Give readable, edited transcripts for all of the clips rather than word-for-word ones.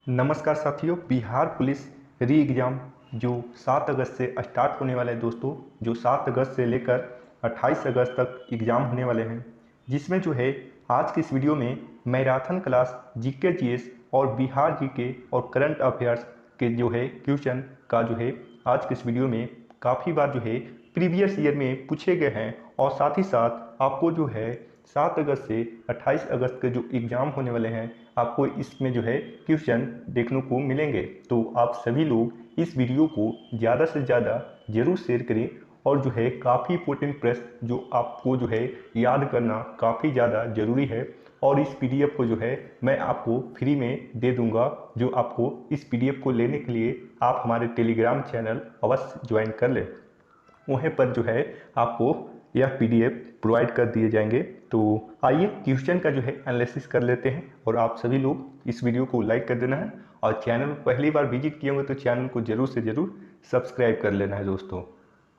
नमस्कार साथियों, बिहार पुलिस री एग्ज़ाम जो 7 अगस्त से स्टार्ट होने वाला है दोस्तों, जो 7 अगस्त से लेकर 28 अगस्त तक एग्ज़ाम होने वाले हैं, जिसमें जो है आज की इस वीडियो में मैराथन क्लास जीके जीएस और बिहार जीके और करंट अफेयर्स के जो है क्वेश्चन का जो है आज की इस वीडियो में काफ़ी बार जो है प्रीवियस ईयर में पूछे गए हैं और साथ ही साथ आपको जो है 7 अगस्त से 28 अगस्त के जो एग्ज़ाम होने वाले हैं आपको इसमें जो है क्वेश्चन देखने को मिलेंगे। तो आप सभी लोग इस वीडियो को ज़्यादा से ज़्यादा ज़रूर शेयर करें और जो है काफ़ी इंपॉर्टेंट प्रश्न जो आपको जो है याद करना काफ़ी ज़्यादा ज़रूरी है। और इस पीडीएफ को जो है मैं आपको फ्री में दे दूंगा। जो आपको इस पीडीएफ को लेने के लिए आप हमारे टेलीग्राम चैनल अवश्य ज्वाइन कर लें। वहीं पर जो है आपको यह पीडीएफ प्रोवाइड कर दिए जाएंगे। तो आइए क्वेश्चन का जो है एनालिसिस कर लेते हैं और आप सभी लोग इस वीडियो को लाइक कर देना है और चैनल पहली बार विजिट किए होंगे तो चैनल को ज़रूर से ज़रूर सब्सक्राइब कर लेना है दोस्तों।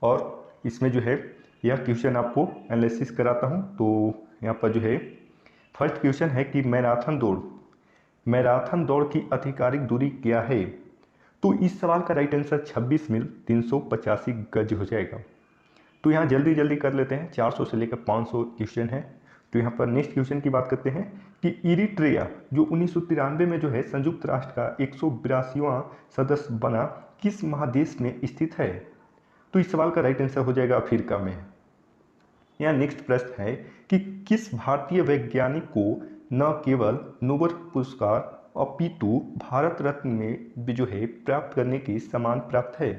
और इसमें जो है यह क्वेश्चन आपको एनालिसिस कराता हूँ। तो यहाँ पर जो है फर्स्ट क्वेश्चन है कि मैराथन दौड़ की आधिकारिक दूरी क्या है। तो इस सवाल का राइट आंसर 26 मील 385 गज हो जाएगा। तो यहाँ जल्दी जल्दी कर लेते हैं, 400 से लेकर 500 क्वेश्चन है। तो यहाँ पर नेक्स्ट क्वेश्चन की बात करते हैं कि इरिट्रिया जो 1993 में जो है संयुक्त राष्ट्र का 182वां सदस्य बना किस महादेश में स्थित है। तो इस सवाल का राइट आंसर हो जाएगा अफ्रीका में। यहाँ नेक्स्ट प्रश्न है कि किस भारतीय वैज्ञानिक को न केवल नोबेल पुरस्कार अपितु भारत रत्न में जो है प्राप्त करने की सम्मान प्राप्त है।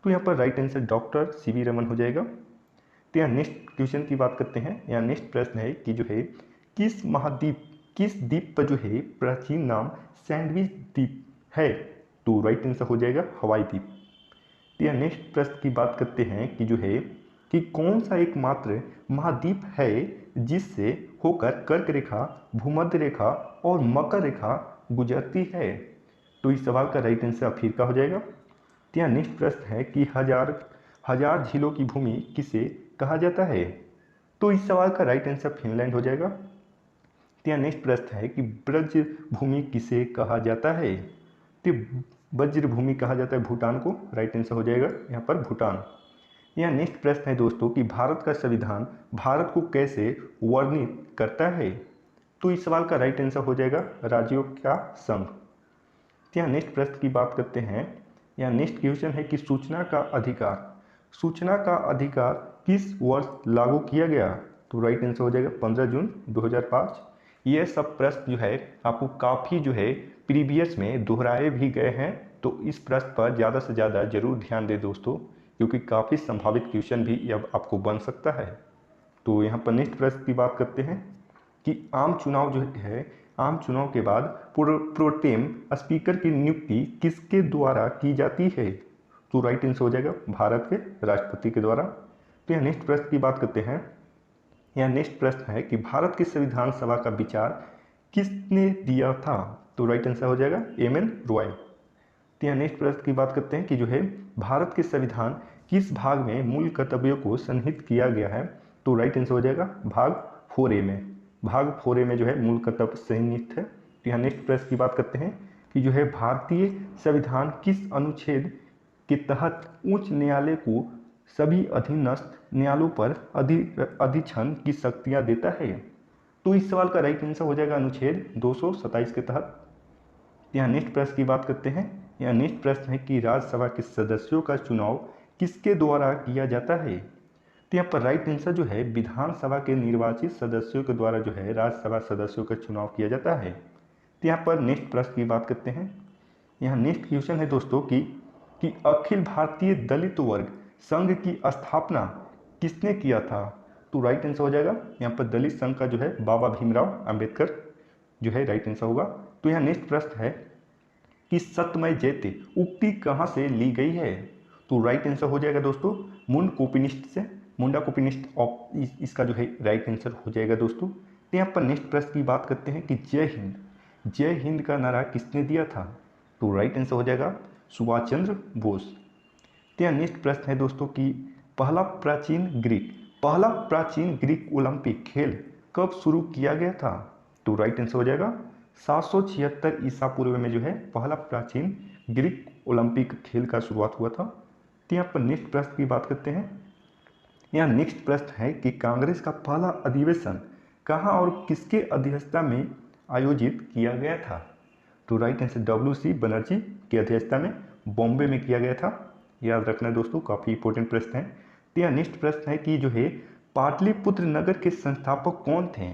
तो यहाँ पर right answer doctor CV Raman हो जाएगा। तो यहाँ नेक्स्ट क्वेश्चन की बात करते हैं। यहाँ नेक्स्ट प्रश्न है कि जो है किस द्वीप पर जो है प्राचीन नाम सैंडविच द्वीप है। तो राइट आंसर हो जाएगा हवाई द्वीप। तो यहाँ नेक्स्ट प्रश्न की बात करते हैं कि जो है कि कौन सा एकमात्र महाद्वीप है जिससे होकर कर्क रेखा, भूमध्य रेखा और मकर रेखा गुजरती है। तो इस सवाल का राइट आंसर अफ्रीका हो जाएगा। तो यहाँ नेक्स्ट प्रश्न है कि हजार झीलों की भूमि किसे कहा जाता है। तो इस सवाल का राइट आंसर फिनलैंड हो जाएगा। तो यहाँ नेक्स्ट प्रश्न है कि ब्रज भूमि किसे कहा जाता है। तो वज्र भूमि कहा जाता है भूटान को, राइट आंसर हो जाएगा यहाँ पर भूटान। यहाँ नेक्स्ट प्रश्न है दोस्तों कि भारत का संविधान भारत को कैसे वर्णित करता है। तो इस सवाल का राइट आंसर हो जाएगा राज्यों का संघ। यहाँ नेक्स्ट प्रश्न की बात करते हैं। यहाँ नेक्स्ट क्वेश्चन है कि सूचना का अधिकार किस वर्ष लागू किया गया। तो राइट आंसर हो जाएगा 15 जून 2005। ये सब प्रश्न जो है आपको काफ़ी जो है प्रीवियस में दोहराए भी गए हैं। तो इस प्रश्न पर ज़्यादा से ज़्यादा जरूर ध्यान दें दोस्तों, क्योंकि काफ़ी संभावित क्वेश्चन भी अब आपको बन सकता है। तो यहाँ पर नेक्स्ट प्रश्न की बात करते हैं कि आम चुनाव के बाद प्रोटेम स्पीकर की नियुक्ति किसके द्वारा की जाती है। तो राइट आंसर हो जाएगा भारत के राष्ट्रपति के द्वारा। तो यहाँ नेक्स्ट प्रश्न की बात करते हैं। यहाँ नेक्स्ट प्रश्न है कि भारत की संविधान सभा का विचार किसने दिया था। तो राइट आंसर हो जाएगा एम.एन. रॉय। तो यहाँ नेक्स्ट प्रश्न की बात करते हैं कि जो है भारत के संविधान किस भाग में मूल कर्तव्यों को सन्निहित किया गया है। तो राइट आंसर हो जाएगा भाग 4A में। भाग 4A में जो है मूल कर्तव्य सन्निहित है। तो यहाँ नेक्स्ट प्रश्न की बात करते हैं कि जो है भारतीय संविधान किस अनुच्छेद के तहत उच्च न्यायालय को सभी अधीनस्थ न्यायालयों पर अधिक्षण की शक्तियाँ देता है। तो इस सवाल का राइट आंसर हो जाएगा अनुच्छेद 227 के तहत। यहाँ नेक्स्ट प्रश्न की बात करते हैं। यहाँ नेक्स्ट प्रश्न है कि राज्यसभा के सदस्यों का चुनाव किसके द्वारा किया जाता है। तो यहाँ पर राइट आंसर जो है विधानसभा के निर्वाचित सदस्यों के द्वारा जो है राज्यसभा सदस्यों का चुनाव किया जाता है। तो यहाँ पर नेक्स्ट प्रश्न की बात करते हैं। यहाँ नेक्स्ट क्वेश्चन है दोस्तों कि अखिल भारतीय दलित वर्ग संघ की स्थापना किसने किया था। तो राइट आंसर हो जाएगा यहाँ पर दलित संघ का जो है बाबा भीमराव अंबेडकर जो है राइट आंसर होगा। तो यहाँ नेक्स्ट प्रश्न है कि सत्यमेव जयते उक्ति कहाँ से ली गई है। तो राइट आंसर हो जाएगा दोस्तों मुंडकोपिनिषद से, मुंडाकोपिनिषद इसका जो है राइट आंसर हो जाएगा दोस्तों। तो यहाँ पर नेक्स्ट प्रश्न की बात करते हैं कि जय हिंद का नारा किसने दिया था। तो राइट आंसर हो जाएगा सुभाष चंद्र बोस। तो यहाँ नेक्स्ट प्रश्न है दोस्तों कि पहला प्राचीन ग्रीक ओलंपिक खेल कब शुरू किया गया था। तो राइट आंसर हो जाएगा 776 ईसा पूर्व में जो है पहला प्राचीन ग्रीक ओलंपिक खेल का शुरुआत हुआ था। तो यहाँ पर नेक्स्ट प्रश्न की बात करते हैं। यहाँ नेक्स्ट प्रश्न है कि कांग्रेस का पहला अधिवेशन कहाँ और किसके अध्यक्षता में आयोजित किया गया था? तो राइट आंसर WC बनर्जी की अध्यक्षता में बॉम्बे में किया गया था। याद रखना दोस्तों, काफ़ी इंपॉर्टेंट प्रश्न है। तो यह नेक्स्ट प्रश्न है कि जो है पाटलिपुत्र नगर के संस्थापक कौन थे?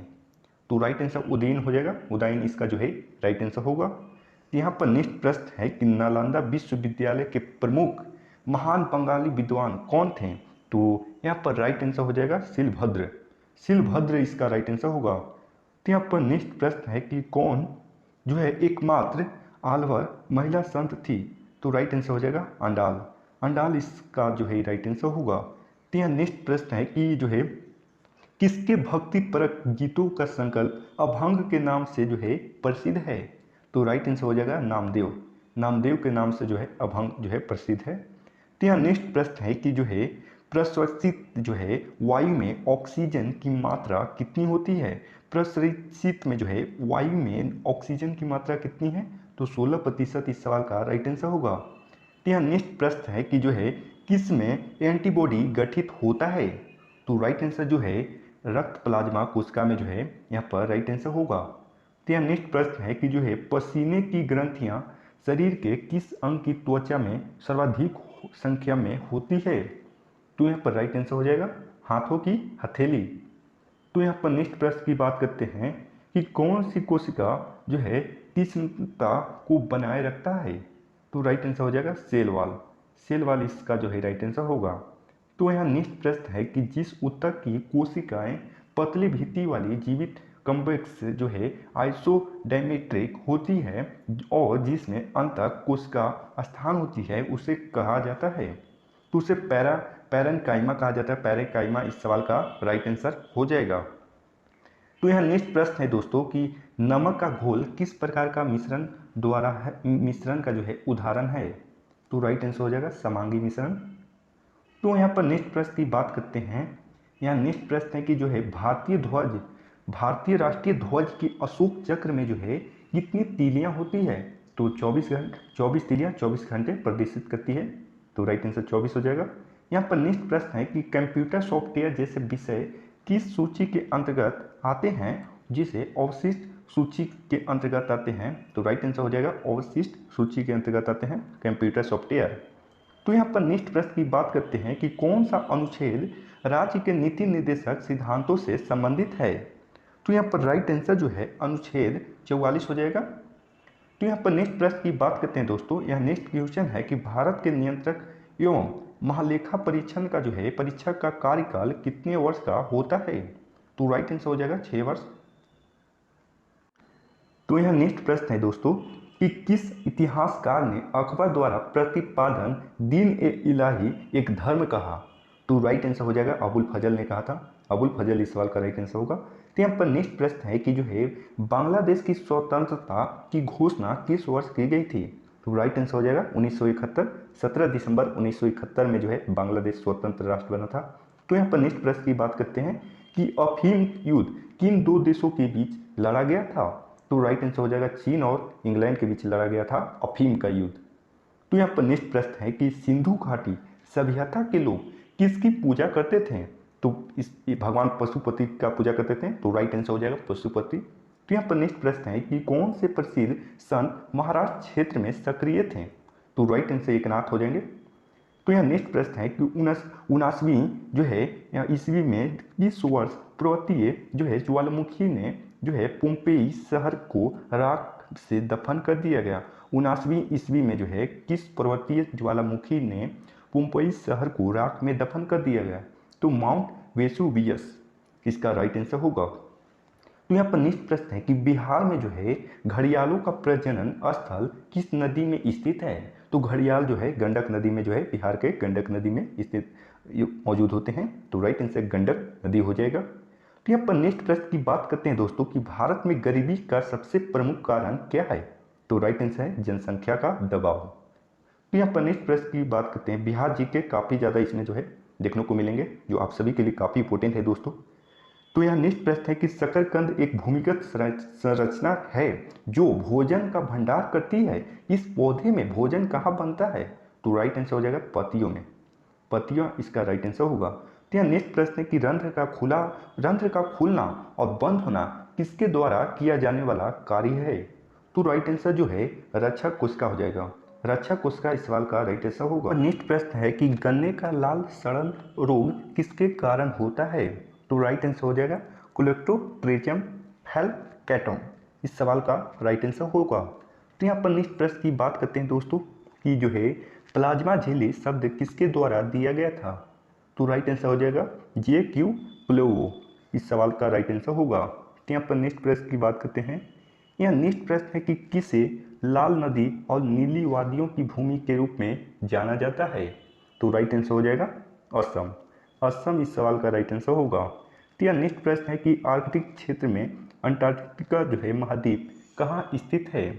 तो राइट आंसर उदयन हो जाएगा, उदयन इसका जो है राइट आंसर होगा। तो यहाँ पर नेक्स्ट प्रश्न है कि नालंदा विश्वविद्यालय के प्रमुख महान बंगाली विद्वान कौन थे? तो यहाँ पर राइट आंसर हो जाएगा शिलभद्र, शिलभद्र इसका राइट आंसर होगा। तो यहाँ पर नेक्स्ट प्रश्न है कि कौन जो है एकमात्र आल्वर महिला संत थी? तो राइट आंसर हो जाएगा अंडाल, अंडाल इसका जो है राइट आंसर होगा। तो यहाँ नेक्स्ट प्रश्न है कि जो है किसके भक्ति परक गीतों का संकल्प अभंग के नाम से जो है प्रसिद्ध है? तो राइट आंसर हो जाएगा नामदेव, नामदेव के नाम से जो है अभंग जो है प्रसिद्ध है। तो यहाँ नेक्स्ट प्रश्न है कि जो है प्रश्वसित जो है वायु में ऑक्सीजन की मात्रा कितनी होती है? प्रश्वसित में जो है वायु में ऑक्सीजन की मात्रा कितनी है? तो 16% इस सवाल का राइट आंसर होगा। तो यहाँ नेक्स्ट प्रश्न है कि जो है किस में एंटीबॉडी गठित होता है? तो राइट आंसर जो है रक्त प्लाज्मा कोशिका में जो है यहाँ पर राइट आंसर होगा। तो यहाँ नेक्स्ट प्रश्न है कि जो है पसीने की ग्रंथियाँ शरीर के किस अंग की त्वचा में सर्वाधिक संख्या में होती है? तो यहाँ पर राइट आंसर हो जाएगा हाथों की हथेली। तो यहाँ पर नेक्स्ट प्रश्न की बात करते हैं कि कौन सी कोशिका जो है तीक्ष्णता को बनाए रखता है? तो राइट आंसर हो जाएगा सेल वॉल, सेल वॉल इसका जो है राइट आंसर होगा। तो यहाँ नेक्स्ट प्रश्न है कि जिस ऊतक की कोशिकाएं पतली भित्ति वाली जीवित कॉम्प्लेक्स जो है आइसोडेमेट्रिक होती है और जिसमें अंतः कोशिका स्थान होती है उसे कहा जाता है? तो उसे पैरेन्काइमा कहा जाता है, पैरेन्काइमा इस सवाल का राइट आंसर हो जाएगा। तो यहाँ नेक्स्ट प्रश्न है दोस्तों कि नमक का घोल किस प्रकार का मिश्रण द्वारा है, मिश्रण का जो है उदाहरण है? तो राइट आंसर हो जाएगा समांगी मिश्रण। तो यहाँ पर नेक्स्ट प्रश्न की बात करते हैं। यहाँ नेक्स्ट प्रश्न है कि जो है भारतीय राष्ट्रीय ध्वज की अशोक चक्र में जो है कितनी तीलियाँ होती है? तो 24 तीलियाँ 24 घंटे प्रदर्शित करती है। तो राइट आंसर 24 हो जाएगा। यहाँ पर नेक्स्ट प्रश्न है कि कंप्यूटर सॉफ्टवेयर जैसे विषय किस सूची के अंतर्गत आते हैं जिसे अवशिष्ट सूची के अंतर्गत आते हैं? तो राइट आंसर हो जाएगा अवशिष्ट सूची के अंतर्गत आते हैं कंप्यूटर सॉफ्टवेयर। तो यहाँ पर नेक्स्ट प्रश्न की बात करते हैं कि कौन सा अनुच्छेद राज्य के नीति निर्देशक सिद्धांतों से संबंधित है? तो यहाँ पर राइट आंसर जो है अनुच्छेद 44 हो जाएगा। तो यहाँ पर नेक्स्ट प्रश्न की बात करते हैं दोस्तों। यह नेक्स्ट क्वेश्चन है कि भारत के नियंत्रक एवं महालेखा परीक्षण का जो है परीक्षक का कार्यकाल कितने वर्ष का होता है? तो राइट आंसर हो जाएगा 6 वर्ष। तो यहाँ नेक्स्ट प्रश्न है दोस्तों कि किस इतिहासकार ने अकबर द्वारा प्रतिपादन दीन ए इलाही एक धर्म कहा? तो राइट आंसर हो जाएगा अबुल फजल ने कहा था, अबुल फजल इस सवाल का राइट आंसर होगा। तो यहाँ पर नेक्स्ट प्रश्न है कि जो है बांग्लादेश की स्वतंत्रता की घोषणा किस वर्ष की गई थी? तो राइट आंसर हो जाएगा 1971, 17 दिसंबर 1971 में जो है बांग्लादेश स्वतंत्र राष्ट्र बना था। तो यहाँ पर नेक्स्ट प्रश्न की बात करते हैं कि अफीम युद्ध किन दो देशों के बीच लड़ा गया था? तो राइट आंसर हो जाएगा चीन और इंग्लैंड के बीच लड़ा गया था अफीम का युद्ध। तो यहाँ पर नेक्स्ट प्रश्न है कि सिंधु घाटी सभ्यता के लोग किसकी पूजा करते थे? तो इस भगवान पशुपति का पूजा करते थे। तो राइट आंसर हो जाएगा पशुपति। तो यहाँ पर नेक्स्ट प्रश्न है कि कौन से प्रसिद्ध संत महाराष्ट्र क्षेत्र में सक्रिय थे? तो राइट आंसर एकनाथ हो जाएंगे। तो यहाँ नेक्स्ट प्रश्न है कि 19वीं जो है ईस्वी में किस वर्ष पर्वतीय जो है ज्वालामुखी ने जो है पोम्पेई शहर को राख से दफन कर दिया गया? 19वीं ईस्वी में जो है किस पर्वतीय ज्वालामुखी ने पोम्पेई शहर को राख में दफन कर दिया गया? तो माउंट वेसुवियस इसका राइट आंसर होगा। तो यहाँ पर नेक्स्ट प्रश्न है कि बिहार में जो है घड़ियालों का प्रजनन स्थल किस नदी में स्थित है? तो घड़ियाल जो है गंडक नदी में जो है बिहार के गंडक नदी में स्थित मौजूद होते हैं। तो राइट आंसर गंडक नदी हो जाएगा। तो यहाँ पर नेक्स्ट प्रश्न की बात करते हैं दोस्तों कि भारत में गरीबी का सबसे प्रमुख कारण क्या है? तो राइट आंसर है जनसंख्या का दबाव। तो यहाँ पर नेक्स्ट प्रश्न की बात करते हैं। बिहार जी के काफ़ी ज़्यादा इसमें जो है देखने को मिलेंगे जो आप सभी के लिए काफ़ी इंपॉर्टेंट है दोस्तों। तो यहाँ नेक्स्ट प्रश्न है कि शकरकंद एक भूमिगत संरचना है जो भोजन का भंडार करती है। इस पौधे में भोजन कहाँ बनता है? तो राइट आंसर हो जाएगा पत्तियों में, पत्तियां इसका राइट आंसर होगा। तो यहाँ नेक्स्ट प्रश्न है कि रंध्र का खुलना और बंद होना किसके द्वारा किया जाने वाला कार्य है? तो राइट आंसर जो है रक्षक कोशिका हो जाएगा, रक्षक कोशिका इस सवाल का राइट आंसर होगा। नेक्स्ट प्रश्न है कि गन्ने का लाल सड़न रोग किसके कारण होता है? तो राइट आंसर हो जाएगा कोलेक्टोट्रिचम फैलकैटम, इस सवाल का राइट आंसर होगा। तो यहाँ पर नेक्स्ट प्रश्न की बात करते हैं दोस्तों कि जो है प्लाज्मा झिल्ली शब्द किसके द्वारा दिया गया था? तो राइट आंसर हो जाएगा J.Q. प्लेवो, इस सवाल का राइट आंसर होगा। तो यहाँ पर नेक्स्ट प्रश्न की बात करते हैं। यहाँ नेक्स्ट प्रश्न है कि किसे लाल नदी और नीली वादियों की भूमि के रूप में जाना जाता है? तो राइट आंसर हो जाएगा असम, असम इस सवाल का राइट आंसर होगा। तो यहाँ नेक्स्ट प्रश्न है कि आर्कटिक क्षेत्र में अंटार्कटिका जो है महाद्वीप कहाँ स्थित है?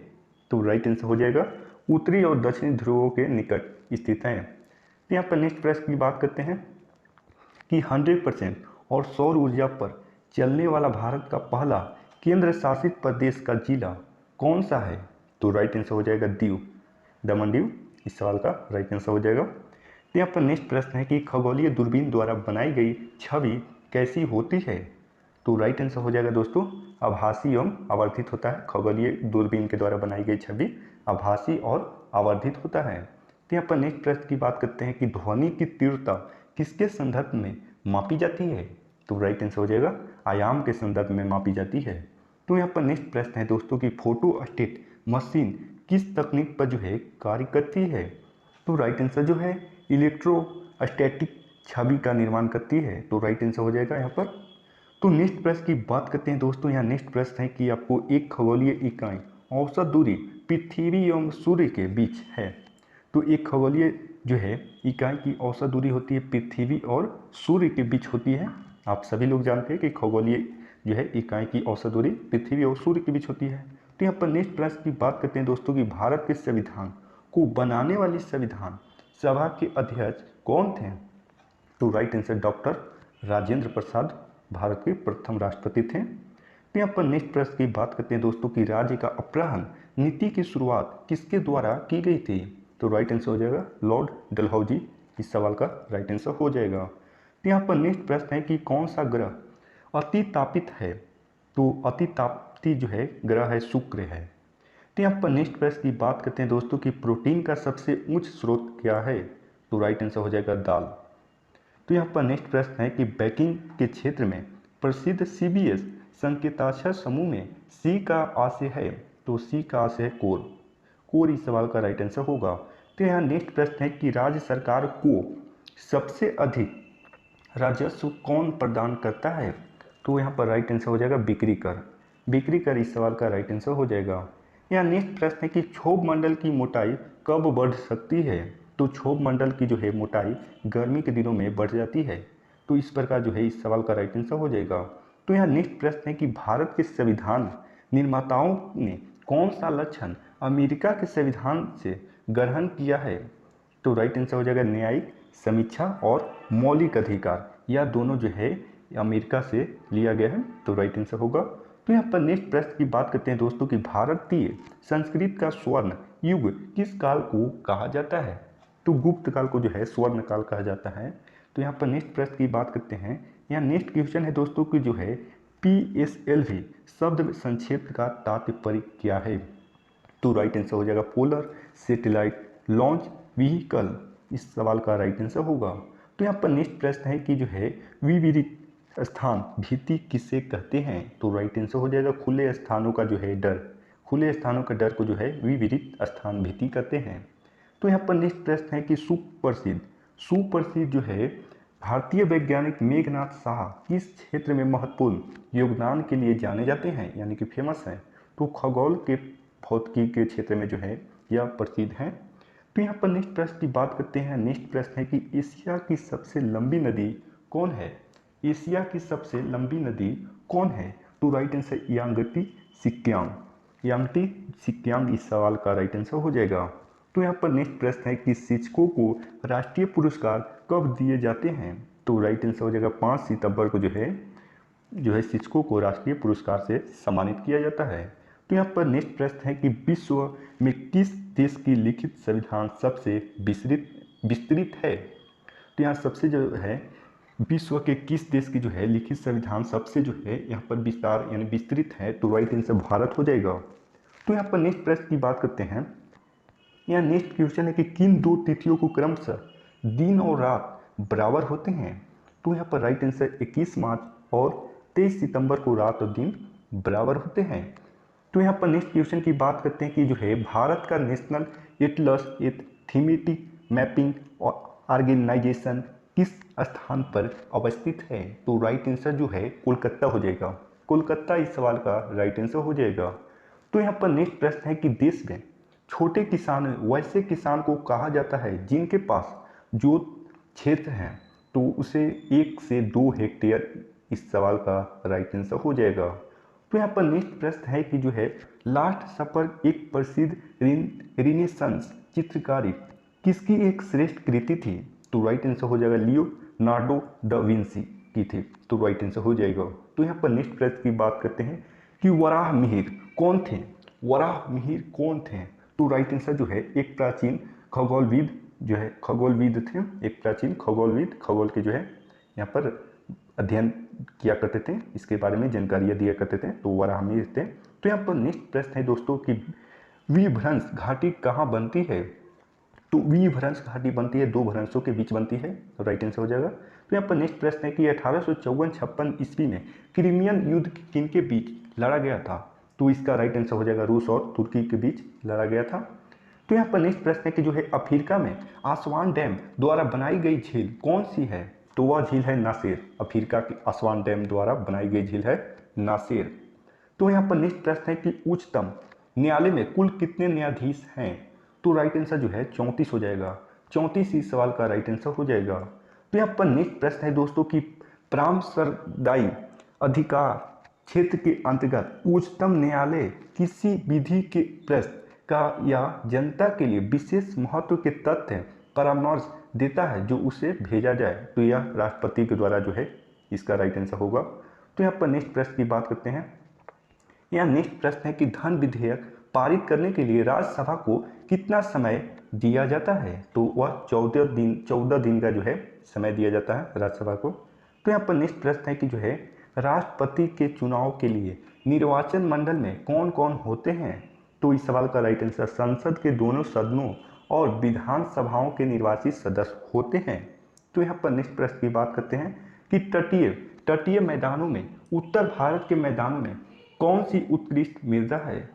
तो राइट आंसर हो जाएगा उत्तरी और दक्षिणी ध्रुवों के निकट स्थित है। तो यहाँ पर नेक्स्ट प्रश्न की बात करते हैं कि 100% और सौर ऊर्जा पर चलने वाला भारत का पहला केंद्र शासित प्रदेश का जिला कौन सा है? तो राइट आंसर हो जाएगा दीव, दमन दीव, इस सवाल का राइट आंसर हो जाएगा। तो यहाँ पर नेक्स्ट प्रश्न है कि खगोलीय दूरबीन द्वारा बनाई गई छवि कैसी होती है? तो राइट आंसर हो जाएगा दोस्तों आभासी एवं आवर्धित होता है। खगोलीय दूरबीन के द्वारा बनाई गई छवि आभासी और आवर्धित होता है। तो यहाँ पर नेक्स्ट प्रश्न की बात करते हैं कि ध्वनि की तीव्रता किसके संदर्भ में मापी जाती है? तो राइट आंसर हो जाएगा आयाम के संदर्भ में मापी जाती है। तो यहाँ पर नेक्स्ट प्रश्न है दोस्तों कि फोटोस्टेट मशीन किस तकनीक पर जो है कार्य करती है? तो राइट आंसर जो है इलेक्ट्रोस्टैटिक छवि का निर्माण करती है। तो राइट आंसर हो जाएगा यहाँ पर। तो नेक्स्ट प्रश्न की बात करते हैं दोस्तों। यहाँ नेक्स्ट प्रश्न है कि आपको एक खगोलीय इकाई औसत दूरी पृथ्वी एवं सूर्य के बीच है। तो एक खगोलीय जो है इकाई की औसत दूरी होती है पृथ्वी और सूर्य के बीच होती है। आप सभी लोग जानते हैं कि खगोलीय जो है इकाई की औसत दूरी पृथ्वी और सूर्य के बीच होती है। तो यहाँ पर नेक्स्ट प्रश्न की बात करते हैं दोस्तों कि भारत के संविधान को बनाने वाली संविधान सभा के अध्यक्ष कौन थे? तो right answer doctor Rajendra Prasad Bharat के प्रथम राष्ट्रपति थे। तो यहाँ पर नेक्स्ट प्रश्न की बात करते हैं दोस्तों कि राज्य का अपहरण नीति की शुरुआत किसके द्वारा की गई थी? तो राइट आंसर हो जाएगा लॉर्ड डलहौजी, इस सवाल का राइट आंसर हो जाएगा। तो यहाँ पर नेक्स्ट प्रश्न है कि कौन सा ग्रह अति तापित है? तो अति तापती जो है ग्रह है शुक्र है। तो यहाँ पर नेक्स्ट प्रश्न की बात करते हैं दोस्तों कि प्रोटीन का सबसे उच्च स्रोत क्या है? तो राइट आंसर हो जाएगा दाल। तो यहाँ पर नेक्स्ट प्रश्न है कि बैंकिंग के क्षेत्र में प्रसिद्ध CBS संकेताक्षर समूह में C का आशय है। तो C का आशय है कोर, कोर इस सवाल का राइट आंसर होगा। तो यहाँ नेक्स्ट प्रश्न है कि राज्य सरकार को सबसे अधिक राजस्व कौन प्रदान करता है? तो यहाँ पर राइट आंसर हो जाएगा बिक्री कर, बिक्री कर इस सवाल का राइट आंसर हो जाएगा। यहाँ नेक्स्ट प्रश्न है कि क्षोभ मंडल की मोटाई कब बढ़ सकती है? तो क्षोभ मंडल की जो है मोटाई गर्मी के दिनों में बढ़ जाती है। तो इस प्रकार जो है इस सवाल का राइट आंसर हो जाएगा। तो यहाँ नेक्स्ट प्रश्न है कि भारत के संविधान निर्माताओं ने कौन सा लक्षण अमेरिका के संविधान से ग्रहण किया है? तो राइट आंसर हो जाएगा न्यायिक समीक्षा और मौलिक अधिकार, यह दोनों जो है अमेरिका से लिया गया है। तो राइट आंसर होगा। तो यहाँ पर नेक्स्ट प्रश्न की बात करते हैं दोस्तों कि भारतीय संस्कृत का स्वर्ण युग किस काल को कहा जाता है? तो गुप्त काल को जो है स्वर्ण काल कहा जाता है। तो यहाँ पर नेक्स्ट प्रश्न की बात करते हैं। यहाँ नेक्स्ट क्वेश्चन है दोस्तों कि जो है PSLV शब्द संक्षेप का तात्पर्य क्या है? तो राइट आंसर हो जाएगा पोलर सैटेलाइट लॉन्च व्हीकल, इस सवाल का राइट आंसर होगा। तो यहाँ पर नेक्स्ट प्रश्न है कि जो है विविरित स्थान भीति किसे कहते हैं? तो राइट आंसर हो जाएगा खुले स्थानों का जो है डर, खुले स्थानों का डर को जो है विविरित स्थान भीति कहते हैं। तो यहाँ पर नेक्स्ट प्रश्न है कि सुप्रसिद्ध जो है भारतीय वैज्ञानिक मेघनाथ साहा किस क्षेत्र में महत्वपूर्ण योगदान के लिए जाने जाते हैं, यानी कि फेमस हैं? तो खगोल के भौतिकी के क्षेत्र में जो है यह प्रसिद्ध हैं। तो यहाँ पर नेक्स्ट प्रश्न की बात करते हैं। नेक्स्ट प्रश्न है कि एशिया की सबसे लंबी नदी कौन है? एशिया की सबसे लंबी नदी कौन है? तो राइट आंसर यांगटी सिक्यांग, यांगटी सिक्यांग इस सवाल का राइट आंसर हो जाएगा। तो यहाँ पर नेक्स्ट प्रश्न है कि शिक्षकों को राष्ट्रीय पुरस्कार कब दिए जाते हैं? तो राइट आंसर हो जाएगा 5 सितंबर को जो है जो है शिक्षकों को राष्ट्रीय पुरस्कार से सम्मानित किया जाता है। तो यहाँ पर नेक्स्ट प्रश्न है कि विश्व में किस देश की लिखित संविधान सबसे विस्तृत है। तो यहाँ सबसे जो है विश्व के किस देश की जो है लिखित संविधान सबसे जो है यहाँ पर विस्तार यानी विस्तृत है, तो राइट आंसर भारत हो जाएगा। तो यहाँ पर नेक्स्ट प्रश्न की बात करते हैं। यहाँ नेक्स्ट क्वेश्चन है कि किन दो तिथियों को क्रमशः दिन और रात बराबर होते हैं। तो यहाँ पर राइट आंसर 21 मार्च और 23 सितंबर को रात और दिन बराबर होते हैं। तो यहाँ पर नेक्स्ट क्वेश्चन की बात करते हैं कि जो है भारत का national atlas thematic mapping organisation किस स्थान पर अवस्थित है। तो राइट आंसर जो है कोलकाता हो जाएगा। कोलकाता इस सवाल का राइट आंसर हो जाएगा। तो यहाँ पर नेक्स्ट प्रश्न है कि देश में छोटे किसान वैसे किसान को कहा जाता है जिनके पास जो क्षेत्र है तो उसे 1 से 2 हेक्टेयर, इस सवाल का राइट आंसर हो जाएगा। तो यहाँ पर नेक्स्ट प्रश्न है कि जो है लास्ट सपर एक प्रसिद्ध रिनेसांस चित्रकारी किसकी एक श्रेष्ठ कृति थी। तो राइट आंसर हो जाएगा लियोनार्डो दा विंसी की थी। तो राइट आंसर हो जाएगा। तो यहाँ पर नेक्स्ट प्रश्न की बात करते हैं कि वराह मिहिर कौन थे। वराह मिहिर कौन थे। तो राइट आंसर जो है एक प्राचीन खगोलविद जो है खगोलविद थे, एक प्राचीन खगोलविद, खगोल के जो है यहाँ पर अध्ययन किया करते थे, इसके बारे में जानकारियाँ दिया करते थे, तो वराह मिहिर थे। तो यहाँ पर नेक्स्ट प्रश्न है दोस्तों कि विभ्रंश घाटी कहाँ बनती है। तो विभ्रंश घाटी बनती है 2 भ्रंशों के बीच बनती है, तो राइट आंसर हो जाएगा। तो यहाँ पर नेक्स्ट प्रश्न है कि 1854-56 ईस्वी में क्रीमियन युद्ध किनके बीच लड़ा गया था। तो इसका राइट आंसर हो जाएगा रूस और तुर्की के बीच लड़ा गया था। तो यहाँ पर नेक्स्ट प्रश्न है कि जो है अफ्रीका में आसवान डैम द्वारा बनाई गई झील कौन सी है। तो वह झील है नासिर। अफ्रीका की आसवान डैम द्वारा बनाई गई झील है नासिर। तो यहाँ पर नेक्स्ट प्रश्न है कि उच्चतम न्यायालय में कुल कितने न्यायाधीश हैं। तो राइट आंसर जो है 34 हो जाएगा। 34 इस सवाल का राइट आंसर हो जाएगा। तो यहाँ पर नेक्स्ट प्रश्न है दोस्तों कि परामर्शदायी अधिकार क्षेत्र के अंतर्गत उच्चतम न्यायालय किसी विधि के प्रश्न का या जनता के लिए विशेष महत्व के तथ्य परामर्श देता है जो उसे भेजा जाए। तो यह राष्ट्रपति के द्वारा जो है इसका राइट आंसर होगा। तो यहाँ पर नेक्स्ट प्रश्न की बात करते हैं। यहाँ नेक्स्ट प्रश्न है कि धन विधेयक पारित करने के लिए राज्यसभा को कितना समय दिया जाता है। तो वह 14 दिन का जो है समय दिया जाता है राज्यसभा को। तो यहाँ पर नेक्स्ट प्रश्न है कि जो है राष्ट्रपति के चुनाव के लिए निर्वाचन मंडल में कौन कौन होते हैं। तो इस सवाल का राइट आंसर संसद के दोनों सदनों और विधानसभाओं के निर्वाचित सदस्य होते हैं। तो यहाँ पर नेक्स्ट प्रश्न की बात करते हैं कि तटीय मैदानों में उत्तर भारत के मैदानों में कौन सी उत्कृष्ट मृदा है।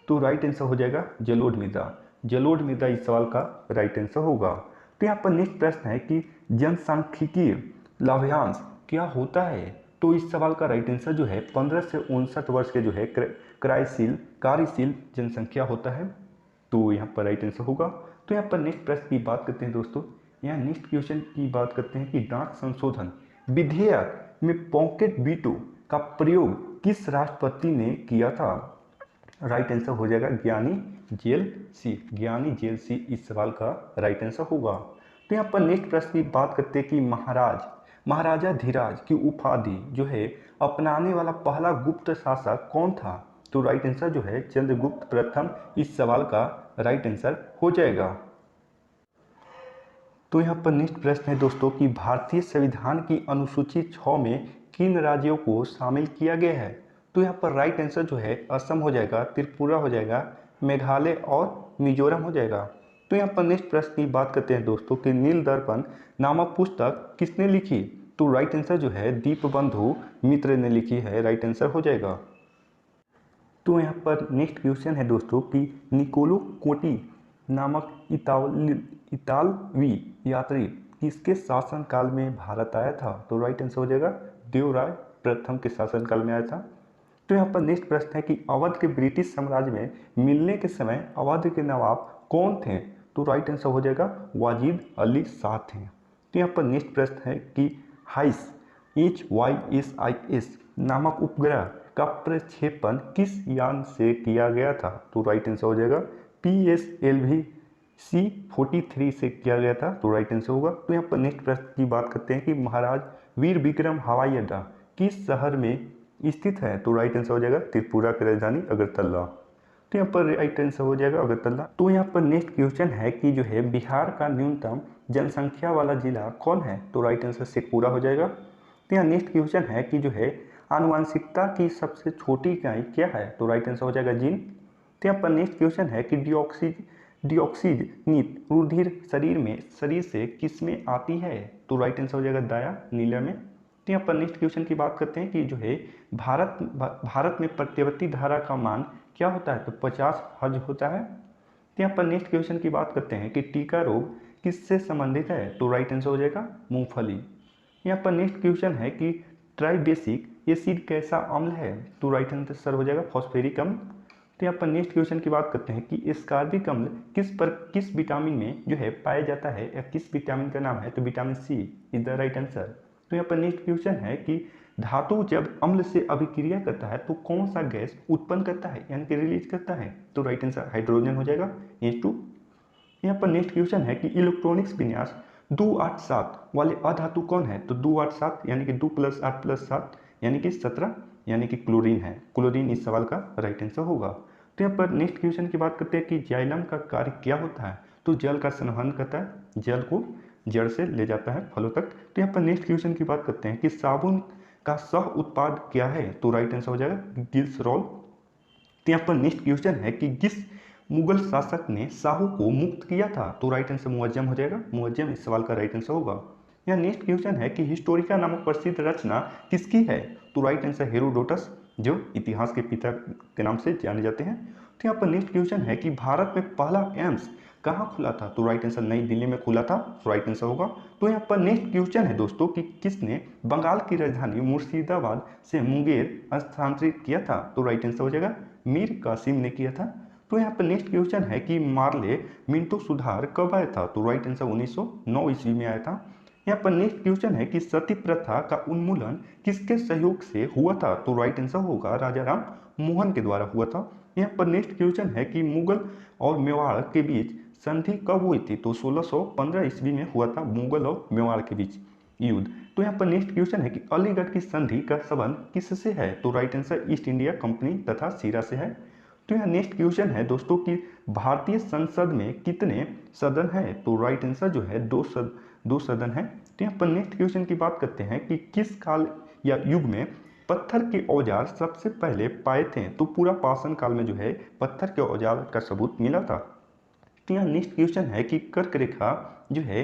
तो राइट आंसर हो जाएगा जलोढ़ मृदा। जलोढ़ मृदा इस सवाल का राइट आंसर होगा। तो यहाँ पर नेक्स्ट प्रश्न है कि जनसांख्यिकीय लाभांश क्या होता है। तो इस सवाल का राइट आंसर जो है 15 से 59 वर्ष के जो है कार्यशील जनसंख्या होता है। तो यहाँ पर राइट आंसर होगा। तो यहाँ पर नेक्स्ट प्रश्न की बात करते हैं दोस्तों। यहाँ नेक्स्ट क्वेश्चन की बात करते हैं कि डाक संशोधन विधेयक में पॉकेट वीटो का प्रयोग किस राष्ट्रपति ने किया था। राइट आंसर हो जाएगा ज्ञानी जेल सी इस सवाल का राइट आंसर होगा। तो यहाँ पर नेक्स्ट प्रश्न की बात करते हैं कि महाराजा धीराज की उपाधि जो है अपनाने वाला पहला गुप्त शासक कौन था। तो राइट आंसर जो है चंद्रगुप्त प्रथम इस सवाल का राइट आंसर हो जाएगा। तो यहाँ पर नेक्स्ट प्रश्न है दोस्तों कि भारतीय संविधान की अनुसूची 6 में किन राज्यों को शामिल किया गया है। तो यहाँ पर राइट आंसर जो है असम हो जाएगा, त्रिपुरा हो जाएगा, मेघालय और मिजोरम हो जाएगा। तो यहाँ पर नेक्स्ट प्रश्न की बात करते हैं दोस्तों कि नील दर्पण नामक पुस्तक किसने लिखी। तो राइट आंसर जो है दीपबंधु मित्र ने लिखी है, राइट आंसर हो जाएगा। तो यहाँ पर नेक्स्ट क्वेश्चन है दोस्तों कि निकोलो कोटी नामक इतालवी यात्री किसके शासनकाल में भारत आया था। तो राइट आंसर हो जाएगा देवराय प्रथम के शासनकाल में आया था। तो यहाँ पर नेक्स्ट प्रश्न है कि अवध के ब्रिटिश साम्राज्य में मिलने के समय अवध के नवाब कौन थे। तो राइट आंसर हो जाएगा वाजिद अली शाह थे। तो यहाँ पर नेक्स्ट प्रश्न है कि HYSIS नामक उपग्रह का प्रक्षेपण किस यान से किया गया था। तो राइट आंसर हो जाएगा PSLV C-43 से किया गया था। तो राइट आंसर होगा। तो यहाँ पर नेक्स्ट प्रश्न की बात करते हैं कि महाराज वीर विक्रम हवाई अड्डा किस शहर में स्थित है? तो राइट आंसर हो जाएगा त्रिपुरा की राजधानी अगरतला। तो यहाँ पर राइट आंसर हो जाएगा अगरतला। तो यहाँ पर नेक्स्ट क्वेश्चन है कि जो है बिहार का न्यूनतम जनसंख्या वाला जिला कौन है? तो राइट आंसर शेखपुरा हो जाएगा। तो यहाँ नेक्स्ट क्वेश्चन है कि जो है आनुवंशिकता की सबसे छोटी इकाई क्या है? तो राइट आंसर हो जाएगा जीन। तो यहाँ पर नेक्स्ट क्वेश्चन है कि डिऑक्सीजनित रुधिर शरीर से किस में आती है? तो राइट आंसर हो जाएगा दाया नीला में। तो यहाँ पर नेक्स्ट क्वेश्चन की बात करते हैं कि जो है भारत में प्रत्यावर्ती धारा का मान क्या होता है? तो 50 हर्ट्ज होता है। तो यहाँ पर नेक्स्ट क्वेश्चन की बात करते हैं कि टीका रोग किससे संबंधित है? तो राइट आंसर हो जाएगा मूंगफली। यहाँ पर नेक्स्ट क्वेश्चन है कि ट्राइबेसिक एसिड कैसा अम्ल है? तो राइट आंसर हो जाएगा फॉस्फेरिक अम्ल। तो यहाँ पर नेक्स्ट क्वेश्चन की बात करते हैं कि एस्कॉर्बिक अम्ल किस विटामिन में जो है पाया जाता है या किस विटामिन का नाम है? तो vitamin C is the right answer. तो यहाँ पर नेक्स्ट क्वेश्चन है कि धातु जब अम्ल से अभिक्रिया करता है तो कौन सा गैस उत्पन्न करता है यानी कि रिलीज करता है? तो राइट आंसर हाइड्रोजन हो जाएगा H2। यहाँ पर नेक्स्ट क्वेश्चन है कि इलेक्ट्रॉनिक्स विन्यास 287 वाले अधातु कौन है? तो 287 यानी कि 2 + 8 + 7 यानी कि 17 यानी कि क्लोरीन है। क्लोरीन इस सवाल का राइट आंसर होगा। तो यहाँ पर नेक्स्ट क्वेश्चन की बात करते हैं कि जाइलम का कार्य क्या होता है? तो जल का संवहन करता है, जल को जड़ से ले जाता है फलों तक। तो यहाँ पर नेक्स्ट क्वेश्चन की बात करते हैं कि साबुन का सह उत्पाद क्या है? तो राइट आंसर हो जाएगा ग्लिसरॉल। तो यहाँ पर नेक्स्ट क्वेश्चन है कि किस मुगल शासक ने साहू को मुक्त किया था? तो राइट आंसर मुअज्जम हो जाएगा। मुअज्जम इस सवाल का राइट आंसर होगा। यहाँ नेक्स्ट क्वेश्चन है कि हिस्टोरिका नामक प्रसिद्ध रचना किसकी है? तो राइट आंसर हेरोडोटस, जो इतिहास के पिता के नाम से जाने जाते हैं। तो यहाँ पर नेक्स्ट क्वेश्चन है कि भारत में पहला एम्स कहाँ खुला था? तो राइट आंसर नई दिल्ली में खुला था, राइट आंसर होगा। तो यहाँ पर नेक्स्ट क्वेश्चन है दोस्तों कि किसने बंगाल की राजधानी मुर्शिदाबाद से मुंगेर स्थानांतरित किया था? तो राइट आंसर हो जाएगा मीर कासिम ने किया था। तो यहाँ पर नेक्स्ट क्वेश्चन है कि मार्ले मिंटो सुधार कब आया था? तो राइट आंसर 1909 ईस्वी में आया था। यहाँ पर नेक्स्ट क्वेश्चन है कि सती प्रथा का उन्मूलन किसके सहयोग से हुआ था? तो राइट आंसर होगा राजा राम मोहन के द्वारा हुआ था। यहाँ पर नेक्स्ट क्वेश्चन है कि मुगल और मेवाड़ के बीच संधि कब हुई थी? तो 1615 ईस्वी में हुआ था मुगल और मेवाड़ के बीच युद्ध। तो यहाँ पर नेक्स्ट क्वेश्चन है कि अलीगढ़ की संधि का संबंध किससे है? तो right answer east India company तथा सीरा से है। तो यहाँ नेक्स्ट क्वेश्चन है दोस्तों कि भारतीय संसद में कितने सदन है? तो राइट आंसर जो है दो सदन है। तो यहाँ पर नेक्स्ट क्वेश्चन की बात करते हैं कि किस काल या युग में पत्थर के औजार सबसे पहले पाए थे? तो पूरा पाषाण काल में जो है पत्थर के औजार का सबूत मिला था। तो यहाँ नेक्स्ट क्वेश्चन है कि कर्क रेखा जो है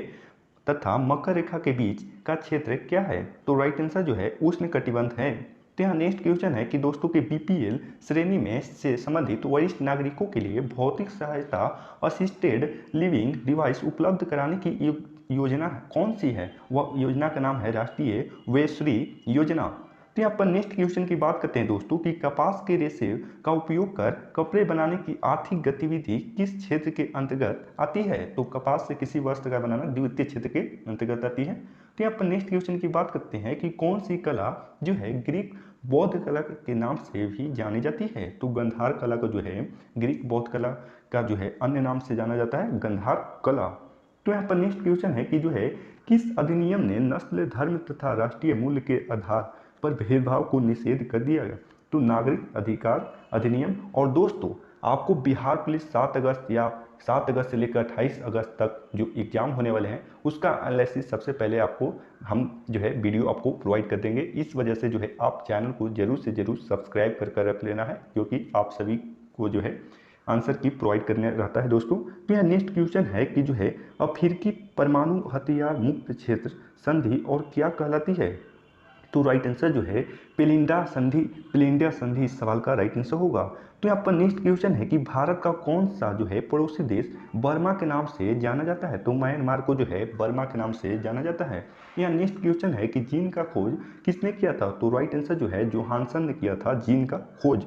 तथा मकर रेखा के बीच का क्षेत्र क्या है? तो राइट आंसर जो है उष्ण कटिबंध है। तो यहाँ नेक्स्ट क्वेश्चन है कि दोस्तों के BPL श्रेणी में से संबंधित वरिष्ठ नागरिकों के लिए भौतिक सहायता असिस्टेड लिविंग डिवाइस उपलब्ध कराने की योजना कौन सी है? वह योजना का नाम है राष्ट्रीय वयश्री योजना। तो यहाँ पर नेक्स्ट क्वेश्चन की बात करते हैं दोस्तों कि कपास के रेशे का उपयोग कर कपड़े बनाने की आर्थिक गतिविधि किस क्षेत्र के अंतर्गत आती है? तो कपास से किसी वस्त्र का बनाना द्वितीय क्षेत्र के अंतर्गत आती है। तो यहाँ पर नेक्स्ट क्वेश्चन की बात करते हैं कि कौन सी कला जो है ग्रीक बौद्ध कला के नाम से भी जानी जाती है? तो गंधार कला को जो है ग्रीक बौद्ध कला का जो है अन्य नाम से जाना जाता है गंधार कला। तो यहाँ पर नेक्स्ट क्वेश्चन है कि जो है किस अधिनियम ने नस्ल धर्म तथा राष्ट्रीय मूल्य के आधार पर भेदभाव को निषेध कर दिया गया? तो नागरिक अधिकार अधिनियम। और दोस्तों आपको बिहार पुलिस 7 अगस्त से लेकर 28 अगस्त तक जो एग्जाम होने वाले हैं उसका एनालिसिस सबसे पहले आपको हम जो है वीडियो आपको प्रोवाइड कर देंगे। इस वजह से जो है आप चैनल को जरूर से जरूर सब्सक्राइब कर रख लेना है, क्योंकि आप सभी को जो है आंसर की प्रोवाइड करने रहता है दोस्तों। तो यहाँ नेक्स्ट क्वेश्चन है कि जो है अफ्रीकी परमाणु हथियार मुक्त क्षेत्र संधि और क्या कहलाती है? तो राइट आंसर जो है पेलिंडा संधि इस सवाल का राइट आंसर होगा। तो यहाँ पर नेक्स्ट क्वेश्चन है कि भारत का कौन सा जो है पड़ोसी देश बर्मा के नाम से जाना जाता है? तो म्यांमार को जो है बर्मा के नाम से जाना जाता है। यहाँ नेक्स्ट क्वेश्चन है कि जीन का खोज किसने किया था? तो राइट आंसर जो है जोहानसन ने किया था जीन का खोज।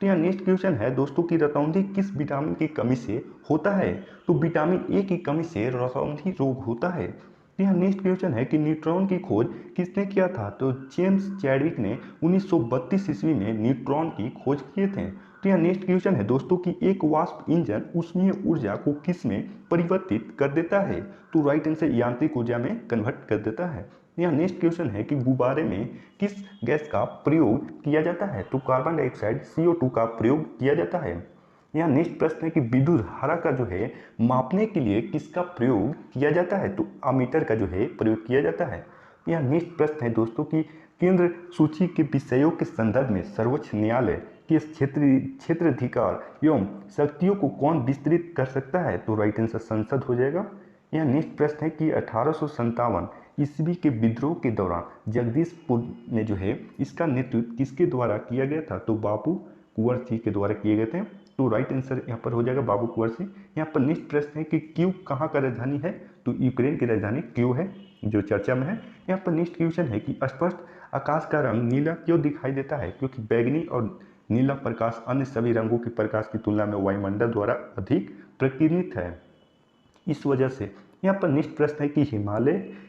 तो यहाँ नेक्स्ट क्वेश्चन है दोस्तों की रतौंधी किस विटामिन की कमी से होता है? तो विटामिन ए की कमी से रतौंधी रोग होता है। यहाँ नेक्स्ट क्वेश्चन है कि न्यूट्रॉन की खोज किसने किया था? तो जेम्स चैडविक ने 1932 ईस्वी में न्यूट्रॉन की खोज किए थे। तो यहाँ नेक्स्ट क्वेश्चन है दोस्तों कि एक वाष्प इंजन ऊष्मीय ऊर्जा को किस में परिवर्तित कर देता है? तो राइट आंसर यांत्रिक ऊर्जा में कन्वर्ट कर देता है। यहाँ नेक्स्ट क्वेश्चन है कि गुब्बारे में किस गैस का प्रयोग किया जाता है? तो कार्बन डाइऑक्साइड CO2 का प्रयोग किया जाता है। यहाँ नेक्स्ट प्रश्न है कि विद्युत धारा का जो है मापने के लिए किसका प्रयोग किया जाता है? तो अमीटर का जो है प्रयोग किया जाता है। यहाँ नेक्स्ट प्रश्न है दोस्तों कि केंद्र सूची के विषयों के संदर्भ में सर्वोच्च न्यायालय के क्षेत्राधिकार एवं शक्तियों को कौन विस्तृत कर सकता है? तो राइट आंसर संसद हो जाएगा। यहाँ नेक्स्ट प्रश्न है कि 1857 ईस्वी के विद्रोह के दौरान जगदीशपुर में जो है इसका नेतृत्व किसके द्वारा किया गया था? तो बाबू कुंवर सिंह के द्वारा किए गए थे। तो राइट आंसर यहाँ पर हो जाएगा बाबू कुंवर सिंह। यहाँ पर नेक्स्ट प्रश्न है कि क्यू कहाँ का राजधानी है? तो यूक्रेन की राजधानी क्यू है जो चर्चा में है। यहाँ पर नेक्स्ट क्वेश्चन है कि स्पष्ट आकाश का रंग नीला क्यों दिखाई देता है? क्योंकि बैगनी और नीला प्रकाश अन्य सभी रंगों के प्रकाश की तुलना में वायुमंडल द्वारा अधिक प्रकीर्णित है, इस वजह से। यहाँ पर नेक्स्ट प्रश्न है कि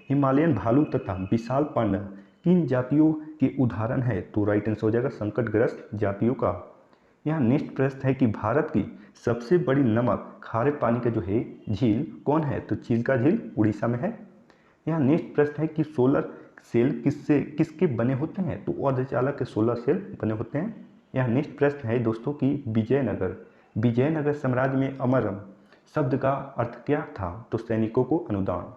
हिमालयन भालू तथा विशाल पांडा किन जातियों के उदाहरण है? तो राइट आंसर हो जाएगा संकटग्रस्त जातियों का। यहाँ नेक्स्ट प्रश्न है कि भारत की सबसे बड़ी नमक खारे पानी का जो है झील कौन है? तो चिल्का झील उड़ीसा में है। यहाँ नेक्स्ट प्रश्न है कि सोलर सेल किसके बने होते हैं? तो अर्धचालक के सोलर सेल बने होते हैं। यहाँ नेक्स्ट प्रश्न है दोस्तों कि विजयनगर साम्राज्य में अमरम शब्द का अर्थ क्या था? तो सैनिकों को अनुदान।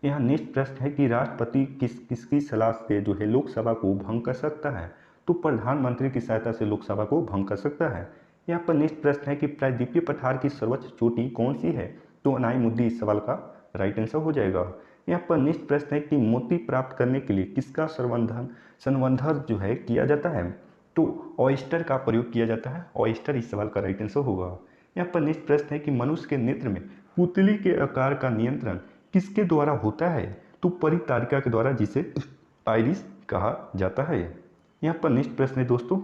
यहाँ नेक्स्ट प्रश्न है कि राष्ट्रपति किसकी सलाह से जो है लोकसभा को भंग कर सकता है? तो प्रधानमंत्री की सहायता से लोकसभा को भंग कर सकता है। यहाँ पर नेक्स्ट प्रश्न है कि प्रायद्वीपीय पठार की सर्वोच्च चोटी कौन सी है? तो अनाईमुद्दीन इस सवाल का राइट आंसर हो जाएगा। यहाँ पर नेक्स्ट प्रश्न है कि मोती प्राप्त करने के लिए किसका संवर्धन जो है किया जाता है? तो ऑयस्टर का प्रयोग किया जाता है। ऑयस्टर इस सवाल का राइट आंसर होगा। यहाँ पर नेक्स्ट प्रश्न है कि मनुष्य के नेत्र में पुतली के आकार का नियंत्रण किसके द्वारा होता है? तो परितारिका के द्वारा, जिसे आइरिस कहा जाता है। यहाँ पर नेक्स्ट प्रश्न है दोस्तों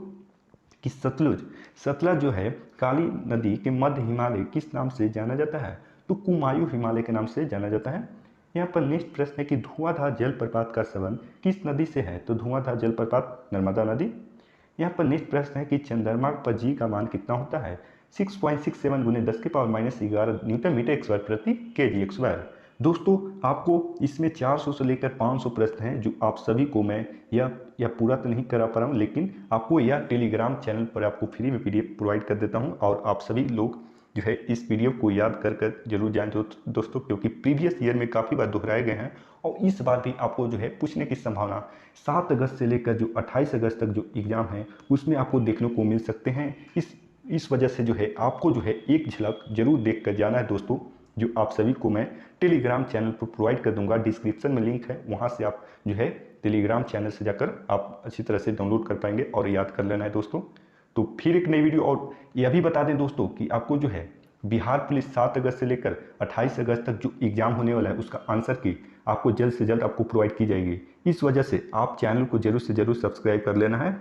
कि सतलज जो है काली नदी के मध्य हिमालय किस नाम से जाना जाता है? तो कुमायूं हिमालय के नाम से जाना जाता है। यहाँ पर नेक्स्ट प्रश्न है कि धुआंधार जलप्रपात का संबंध किस नदी से है? तो धुआंधार जलप्रपात नर्मदा नदी। यहाँ पर नेक्स्ट प्रश्न है कि चंद्रमा पर जी का मान कितना होता है? 6.67 गुने 10⁻11 न्यूटन मीटर स्क्वायर प्रति kg स्क्वायर। दोस्तों आपको इसमें 400 से लेकर 500 प्रश्न हैं जो आप सभी को मैं या पूरा तो नहीं करा पा रहा हूँ, लेकिन आपको यह टेलीग्राम चैनल पर आपको फ्री में PDF प्रोवाइड कर देता हूँ और आप सभी लोग जो है इस PDF को याद कर जरूर जाएं दोस्तों, क्योंकि प्रीवियस ईयर में काफ़ी बार दोहराए गए हैं और इस बार भी आपको जो है पूछने की संभावना 7 अगस्त से लेकर जो 28 अगस्त तक जो एग्ज़ाम है उसमें आपको देखने को मिल सकते हैं। इस वजह से जो है आपको जो है एक झलक जरूर देख कर जाना है दोस्तों, जो आप सभी को मैं टेलीग्राम चैनल पर प्रोवाइड कर दूंगा। डिस्क्रिप्शन में लिंक है, वहाँ से आप जो है टेलीग्राम चैनल से जाकर आप अच्छी तरह से डाउनलोड कर पाएंगे और याद कर लेना है दोस्तों। तो फिर एक नई वीडियो, और यह भी बता दें दोस्तों कि आपको जो है बिहार पुलिस 7 अगस्त से लेकर 28 अगस्त तक जो एग्ज़ाम होने वाला है उसका आंसर की आपको जल्द से जल्द आपको प्रोवाइड की जाएगी। इस वजह से आप चैनल को जरूर से जरूर सब्सक्राइब कर लेना है।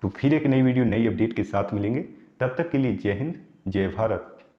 तो फिर एक नई वीडियो नई अपडेट के साथ मिलेंगे, तब तक के लिए जय हिंद जय भारत।